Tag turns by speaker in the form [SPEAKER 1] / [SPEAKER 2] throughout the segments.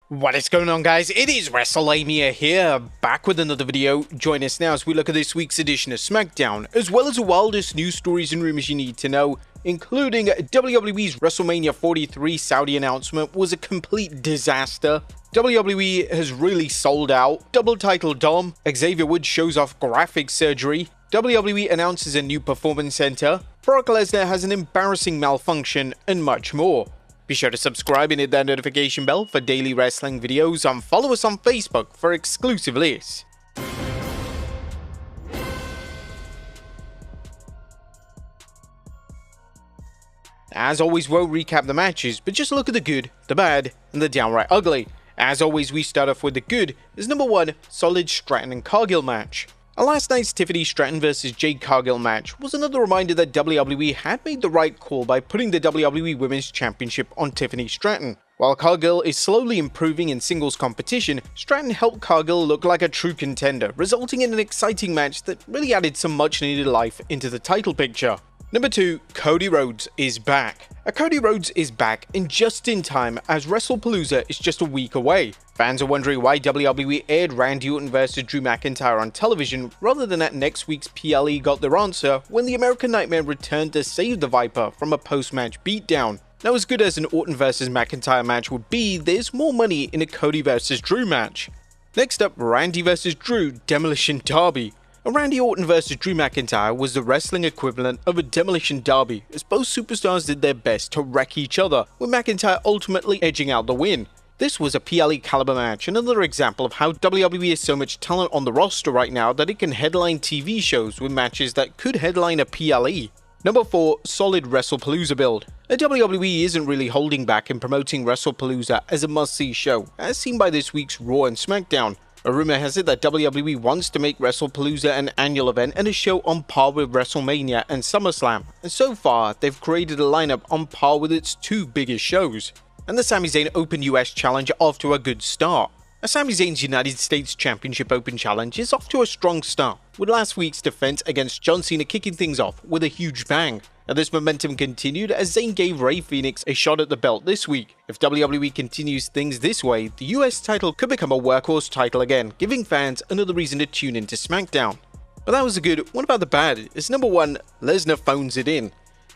[SPEAKER 1] What is going on, guys? It is Wrestlelamia here, back with another video. Join us now as we look at this week's edition of SmackDown, as well as the wildest news stories and rumors you need to know, including WWE's WrestleMania 43 Saudi announcement was a complete disaster. WWE has really sold out. Double title Dom. Xavier Woods shows off graphic surgery. WWE announces a new performance center. Brock Lesnar has an embarrassing malfunction, and much more. Be sure to subscribe and hit that notification bell for daily wrestling videos, and follow us on Facebook for exclusive lists. As always, we'll recap the matches, but just look at the good, the bad, and the downright ugly. As always, we start off with the good, as number 1, solid Stratton and Cargill match. Last night's Tiffany Stratton vs Jade Cargill match was another reminder that WWE had made the right call by putting the WWE Women's Championship on Tiffany Stratton. While Cargill is slowly improving in singles competition, Stratton helped Cargill look like a true contender, resulting in an exciting match that really added some much needed life into the title picture. Number 2, Cody Rhodes is back. Cody Rhodes is back and just in time, as WrestlePalooza is just a week away. Fans are wondering why WWE aired Randy Orton vs Drew McIntyre on television rather than at next week's PLE got their answer when the American Nightmare returned to save the Viper from a post-match beatdown. Now, as good as an Orton vs McIntyre match would be, there's more money in a Cody vs Drew match. Next up, Randy vs Drew Demolition Derby. Randy Orton vs Drew McIntyre was the wrestling equivalent of a demolition derby, as both superstars did their best to wreck each other, with McIntyre ultimately edging out the win. This was a PLE caliber match, another example of how WWE has so much talent on the roster right now that it can headline TV shows with matches that could headline a PLE. Number 4, solid WrestlePalooza build. WWE isn't really holding back in promoting WrestlePalooza as a must-see show, as seen by this week's Raw and SmackDown. A rumor has it that WWE wants to make WrestlePalooza an annual event and a show on par with WrestleMania and SummerSlam, and so far they've created a lineup on par with its two biggest shows. And the Sami Zayn Open US Challenge off to a good start. Sami Zayn's United States Championship Open Challenge is off to a strong start, with last week's defense against John Cena kicking things off with a huge bang. Now, this momentum continued as Zayn gave Rey Fenix a shot at the belt this week. If WWE continues things this way, the US title could become a workhorse title again, giving fans another reason to tune into SmackDown. But that was the good. What about the bad? It's number 1, Lesnar phones it in.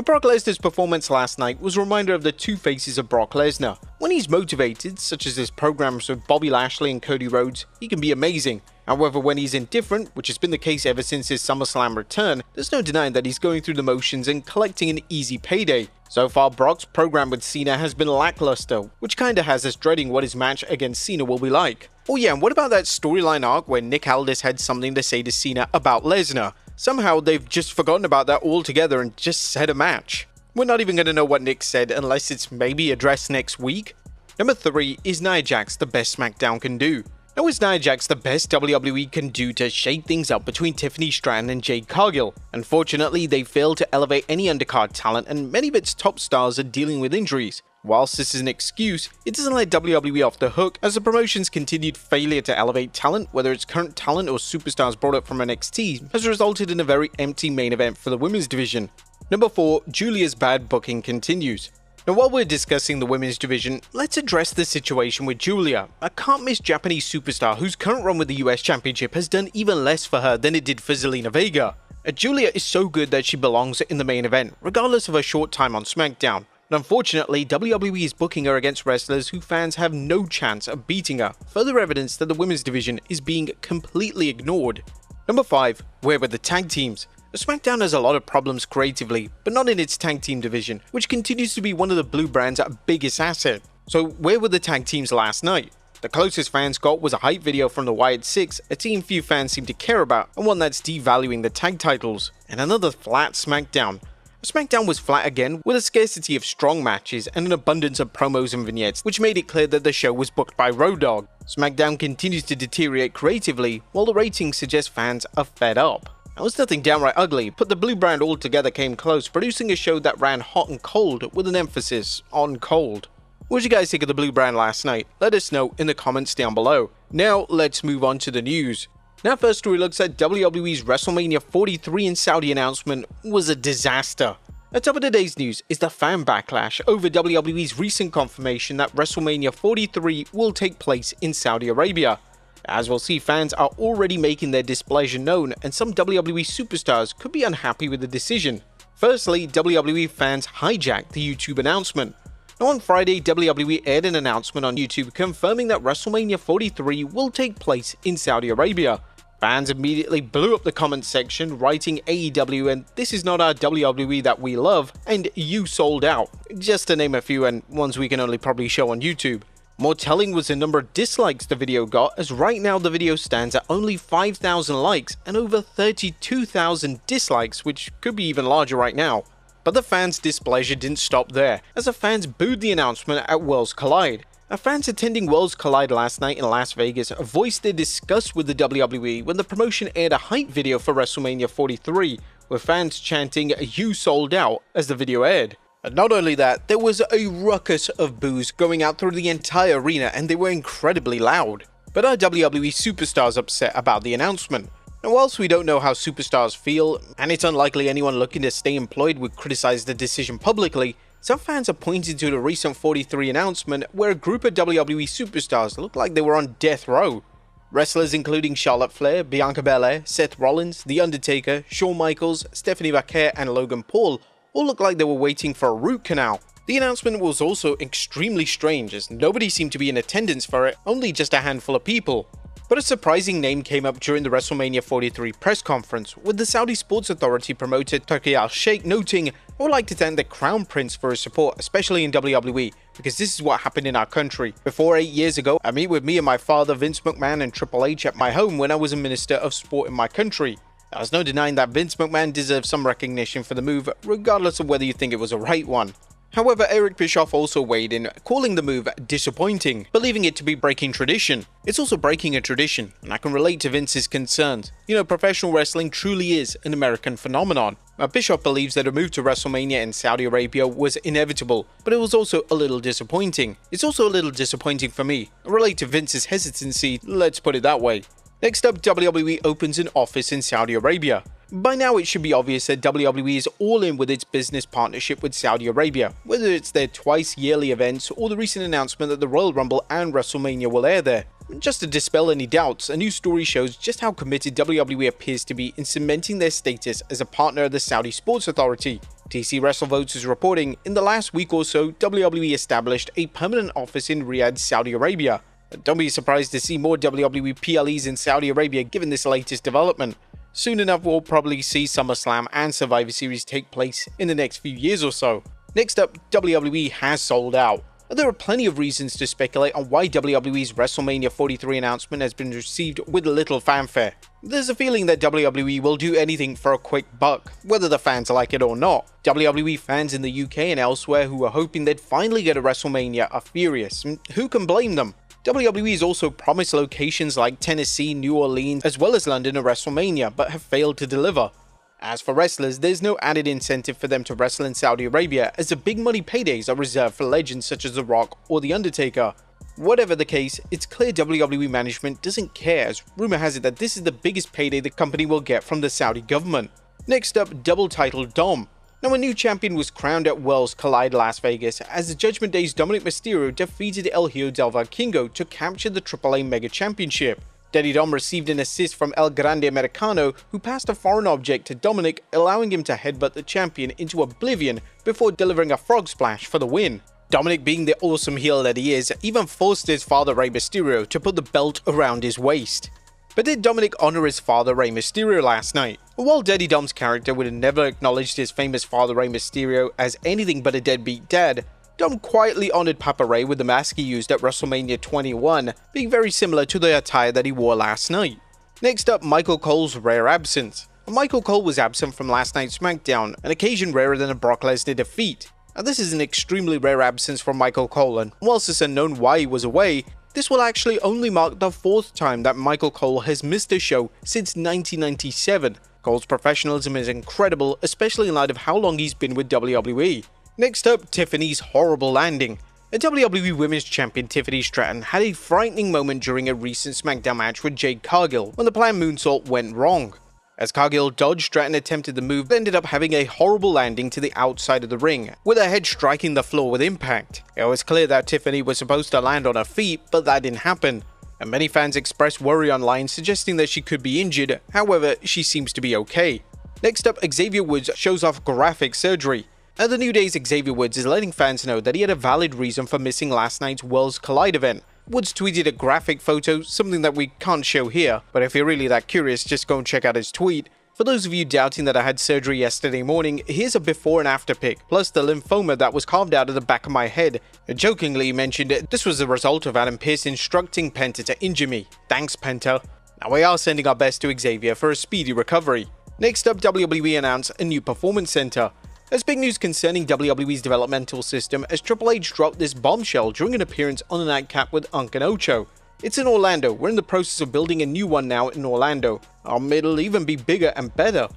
[SPEAKER 1] Brock Lesnar's performance last night was a reminder of the two faces of Brock Lesnar. When he's motivated, such as his programs with Bobby Lashley and Cody Rhodes, he can be amazing. However, when he's indifferent, which has been the case ever since his SummerSlam return, there's no denying that he's going through the motions and collecting an easy payday. So far, Brock's program with Cena has been lackluster, which kinda has us dreading what his match against Cena will be like. Oh yeah, and what about that storyline arc where Nick Aldis had something to say to Cena about Lesnar? Somehow they've just forgotten about that altogether and just said a match. We're not even gonna know what Nick said unless it's maybe addressed next week. Number 3 is Nia Jax the best SmackDown can do. Now, is Nia Jax the best WWE can do to shake things up between Tiffany Stratton and Jade Cargill? Unfortunately, they failed to elevate any undercard talent, and many of its top stars are dealing with injuries. Whilst this is an excuse, it doesn't let WWE off the hook, as the promotion's continued failure to elevate talent, whether it's current talent or superstars brought up from NXT, has resulted in a very empty main event for the women's division. Number 4, Julia's bad booking continues. Now, while we're discussing the women's division, let's address the situation with Julia, a can't-miss Japanese superstar whose current run with the US Championship has done even less for her than it did for Zelina Vega. Julia is so good that she belongs in the main event, regardless of her short time on SmackDown. And unfortunately, WWE is booking her against wrestlers who fans have no chance of beating her, further evidence that the women's division is being completely ignored. Number 5, where were the tag teams? SmackDown has a lot of problems creatively, but not in its tag team division, which continues to be one of the Blue Brand's biggest asset. So where were the tag teams last night? The closest fans got was a hype video from the Wyatt Six, a team few fans seem to care about, and one that's devaluing the tag titles. And another flat SmackDown. SmackDown was flat again, with a scarcity of strong matches and an abundance of promos and vignettes, which made it clear that the show was booked by Road Dogg. SmackDown continues to deteriorate creatively, while the ratings suggest fans are fed up. It was nothing downright ugly, but the Blue Brand altogether came close, producing a show that ran hot and cold, with an emphasis on cold. What did you guys think of the Blue Brand last night? Let us know in the comments down below. Now, let's move on to the news. Now, first story looks at WWE's WrestleMania 43 in Saudi announcement was a disaster. At top of today's news is the fan backlash over WWE's recent confirmation that WrestleMania 43 will take place in Saudi Arabia. As we'll see, fans are already making their displeasure known, and some WWE superstars could be unhappy with the decision. Firstly, WWE fans hijacked the YouTube announcement. Now on Friday, WWE aired an announcement on YouTube confirming that WrestleMania 43 will take place in Saudi Arabia. Fans immediately blew up the comments section, writing AEW and "This is not our WWE that we love" and "You sold out," just to name a few, and ones we can only probably show on YouTube. More telling was the number of dislikes the video got, as right now the video stands at only 5,000 likes and over 32,000 dislikes, which could be even larger right now. But the fans' displeasure didn't stop there, as the fans booed the announcement at Worlds Collide. Fans attending Worlds Collide last night in Las Vegas voiced their disgust with the WWE when the promotion aired a hype video for WrestleMania 43, with fans chanting "You sold out" as the video aired. And not only that, there was a ruckus of boos going out through the entire arena, and they were incredibly loud. But are WWE Superstars upset about the announcement? Now, whilst we don't know how superstars feel, and it's unlikely anyone looking to stay employed would criticize the decision publicly, some fans are pointing to the recent 43 announcement where a group of WWE superstars looked like they were on death row. Wrestlers including Charlotte Flair, Bianca Belair, Seth Rollins, The Undertaker, Shawn Michaels, Stephanie McMahon and Logan Paul all looked like they were waiting for a root canal. The announcement was also extremely strange, as nobody seemed to be in attendance for it, only just a handful of people. But a surprising name came up during the WrestleMania 43 press conference, with the Saudi Sports Authority promoter Turki Al-Sheikh noting, "I would like to thank the Crown Prince for his support, especially in WWE, because this is what happened in our country. Before 8 years ago, I meet with me and my father Vince McMahon and Triple H at my home when I was a Minister of Sport in my country. There's no denying that Vince McMahon deserves some recognition for the move, regardless of whether you think it was a right one." However, Eric Bischoff also weighed in, calling the move disappointing, believing it to be breaking tradition. It's also breaking a tradition, and I can relate to Vince's concerns. You know, professional wrestling truly is an American phenomenon. Bischoff believes that a move to WrestleMania in Saudi Arabia was inevitable, but it was also a little disappointing. It's also a little disappointing for me. I relate to Vince's hesitancy, let's put it that way. Next up, WWE opens an office in Saudi Arabia. By now it should be obvious that WWE is all in with its business partnership with Saudi Arabia, whether it's their twice yearly events or the recent announcement that the Royal Rumble and WrestleMania will air there. Just to dispel any doubts, a new story shows just how committed WWE appears to be in cementing their status as a partner of the Saudi Sports Authority. TC WrestleVotes is reporting, in the last week or so, WWE established a permanent office in Riyadh, Saudi Arabia. Don't be surprised to see more WWE PLEs in Saudi Arabia given this latest development. Soon enough, we'll probably see SummerSlam and Survivor Series take place in the next few years or so. Next up, WWE has sold out. There are plenty of reasons to speculate on why WWE's WrestleMania 43 announcement has been received with little fanfare. There's a feeling that WWE will do anything for a quick buck, whether the fans like it or not. WWE fans in the UK and elsewhere who were hoping they'd finally get a WrestleMania are furious, and who can blame them? WWE has also promised locations like Tennessee, New Orleans, as well as London at WrestleMania, but have failed to deliver. As for wrestlers, there's no added incentive for them to wrestle in Saudi Arabia, as the big money paydays are reserved for legends such as The Rock or The Undertaker. Whatever the case, it's clear WWE management doesn't care, as rumor has it that this is the biggest payday the company will get from the Saudi government. Next up, double title Dom. Now, a new champion was crowned at Worlds Collide Las Vegas as the Judgment Day's Dominik Mysterio defeated El Hijo del Vikingo to capture the AAA Mega Championship. Daddy Dom received an assist from El Grande Americano, who passed a foreign object to Dominik, allowing him to headbutt the champion into oblivion before delivering a frog splash for the win. Dominik, being the awesome heel that he is, even forced his father Rey Mysterio to put the belt around his waist. But did Dominik honor his father Rey Mysterio last night? While Daddy Dom's character would have never acknowledged his famous father Rey Mysterio as anything but a deadbeat dad, Dom quietly honored Papa Ray with the mask he used at WrestleMania 21, being very similar to the attire that he wore last night. Next up, Michael Cole's rare absence. Michael Cole was absent from last night's SmackDown, an occasion rarer than a Brock Lesnar defeat. Now, this is an extremely rare absence from Michael Cole, and whilst it's unknown why he was away, this will actually only mark the 4th time that Michael Cole has missed a show since 1997. Cole's professionalism is incredible, especially in light of how long he's been with WWE. Next up, Tiffany's horrible landing. A WWE Women's Champion Tiffany Stratton had a frightening moment during a recent SmackDown match with Jade Cargill when the planned moonsault went wrong. As Cargill dodged, Stratton attempted the move, but ended up having a horrible landing to the outside of the ring, with her head striking the floor with impact. It was clear that Tiffany was supposed to land on her feet, but that didn't happen, and many fans expressed worry online, suggesting that she could be injured. However, she seems to be okay. Next up, Xavier Woods shows off graphic surgery. At the New Day's Xavier Woods is letting fans know that he had a valid reason for missing last night's Worlds Collide event. Woods tweeted a graphic photo, something that we can't show here, but if you're really that curious, just go and check out his tweet. For those of you doubting that I had surgery yesterday morning, here's a before and after pic, plus the lymphoma that was carved out of the back of my head. Jokingly mentioned this was the result of Adam Pearce instructing Penta to injure me. Thanks, Penta. Now we are sending our best to Xavier for a speedy recovery. Next up, WWE announced a new performance center. There's big news concerning WWE's developmental system as Triple H dropped this bombshell during an appearance on the Nightcap with Unk and Ocho. It's in Orlando. We're in the process of building a new one now in Orlando. It'll even be bigger and better.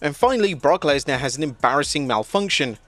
[SPEAKER 1] And finally, Brock Lesnar has an embarrassing malfunction.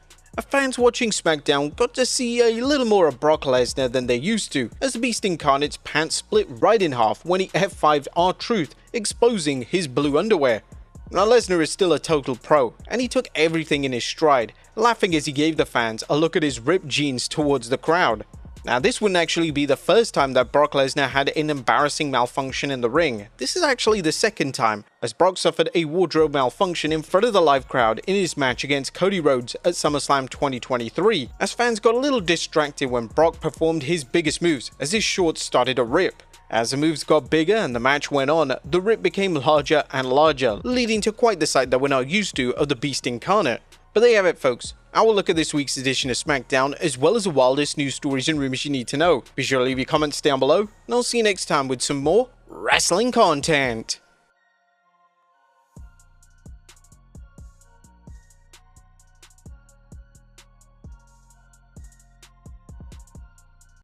[SPEAKER 1] Fans watching SmackDown got to see a little more of Brock Lesnar than they used to, as the Beast Incarnate's pants split right in half when he F5'd R-Truth, exposing his blue underwear. Now Lesnar is still a total pro, and he took everything in his stride, laughing as he gave the fans a look at his ripped jeans towards the crowd. Now this wouldn't actually be the first time that Brock Lesnar had an embarrassing malfunction in the ring. This is actually the second time, as Brock suffered a wardrobe malfunction in front of the live crowd in his match against Cody Rhodes at SummerSlam 2023, as fans got a little distracted when Brock performed his biggest moves, as his shorts started to rip. As the moves got bigger and the match went on, the rip became larger and larger, leading to quite the sight that we're not used to of the Beast Incarnate. But there you have it, folks. Our look at this week's edition of SmackDown, as well as the wildest news stories and rumors you need to know. Be sure to leave your comments down below, and I'll see you next time with some more wrestling content.